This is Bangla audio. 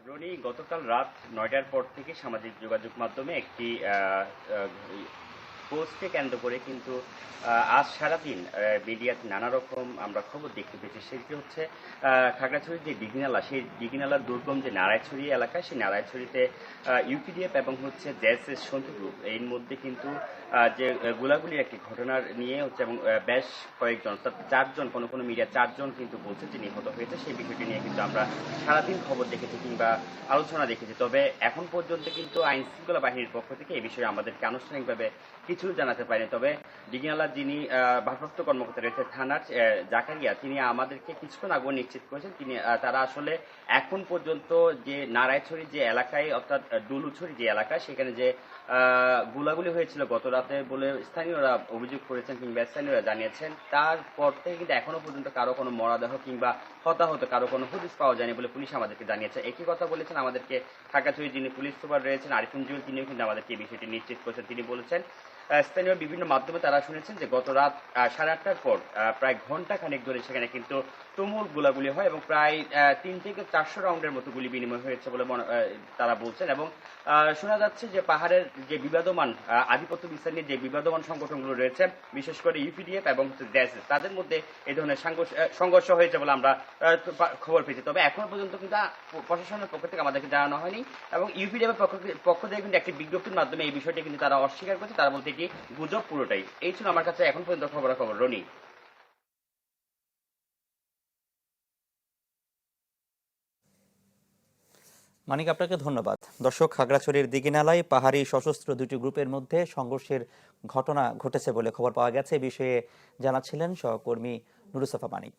রনি, গতকাল রাত ৯টার পর থেকে সামাজিক যোগাযোগ মাধ্যমে একটি পোস্টকে কেন্দ্র করে কিন্তু আজ সারাদিন মিডিয়াতে নানা রকম আমরা খবর দেখতে পেয়েছি। সেটি হচ্ছে খাগড়াছড়ির যে দিঘিনালা, সেই দিঘিনালার দুর্গম যে নারায়ণছড়ি এলাকা, সেই নারায়ণছড়িতে ইউপিডিএফ এবং হচ্ছে জেএসএস সন্তু গ্রুপ এর মধ্যে কিন্তু যে গোলাগুলির একটি ঘটনার নিয়ে হচ্ছে, এবং বেশ কয়েকজন অর্থাৎ ৪ জন, কোনো কোনো মিডিয়া ৪ জন কিন্তু বলছে যে নিহত হয়েছে। সেই বিষয়টি নিয়ে কিন্তু আমরা সারাদিন খবর দেখেছি কিংবা আলোচনা দেখেছি। তবে এখন পর্যন্ত কিন্তু আইন শৃঙ্খলা বাহিনীর পক্ষ থেকে এই বিষয়ে আমাদেরকে আনুষ্ঠানিকভাবে কিছু জানাতে পারেনি। তবে দিঘিনালার যিনি ভারপ্রাপ্ত কর্মকর্তা রয়েছে থানার জাকারিয়া, তিনি আমাদেরকে কিছুক্ষণ আগে নিশ্চিত করেছেন তারা আসলে এখন পর্যন্ত যে নারায়ণছড়ি যে এলাকায় অর্থাৎ ডুলুছড়ি যে এলাকা, সেখানে যে গোলাগুলি হয়েছিল গত রাতে বলে স্থানীয়রা অভিযোগ করেছেন কিংবা স্থানীয়রা জানিয়েছেন, তারপর থেকে কিন্তু এখনো পর্যন্ত কারো কোনো মরদেহ কিংবা হতাহত কারো কোনো হদিস পাওয়া যায়নি বলে পুলিশ আমাদেরকে জানিয়েছে। একই কথা বলেছেন আমাদেরকে খাগড়াছড়ির যিনি পুলিশ সুপার রয়েছেন আরিফুল জুয়েল, তিনিও কিন্তু আমাদেরকে এই বিষয়টি নিশ্চিত করেছেন। তিনি বলেছেন স্থানীয় বিভিন্ন মাধ্যমে তারা শুনেছেন যে গত রাত 8:30টার পর প্রায় ঘন্টা খানেক ধরে সেখানে কিন্তু তুমুল গোলাগুলি হয় এবং প্রায় 3 থেকে 400 রাউন্ডের মতো গুলি বিনিময় হয়েছে বলে তারা বলছেন। এবং শোনা যাচ্ছে যে পাহাড়ের যে বিবাদমান আধিপত্য বিস্তার নিয়ে যে বিবাদমান সংগঠনগুলো রয়েছে, বিশেষ করে ইউপিডিএফ এবং জেএসএস, তাদের মধ্যে এই ধরনের সংঘর্ষ হয়েছে বলে আমরা খবর পেয়েছি। তবে এখনো পর্যন্ত কিন্তু প্রশাসনের পক্ষ থেকে আমাদেরকে জানানো হয়নি এবং ইউপিডিএফ এর পক্ষ থেকে কিন্তু একটি বিজ্ঞপ্তির মাধ্যমে এই বিষয়টি কিন্তু তারা অস্বীকার করছে। তারা বলতে এটি গুজব পুরোটাই। এই ছিল আমার কাছে এখন পর্যন্ত খবর। রনি। মানিক, আপনাকে ধন্যবাদ। দর্শক, খাগড়াছড়ির দিঘিনালায় পাহাড়ি সশস্ত্র দুটি গ্রুপের মধ্যে সংঘর্ষের ঘটনা ঘটেছে বলে খবর পাওয়া গেছে। এ বিষয়ে জানাচ্ছিলেন সহকর্মী নুরুসফা মানিক।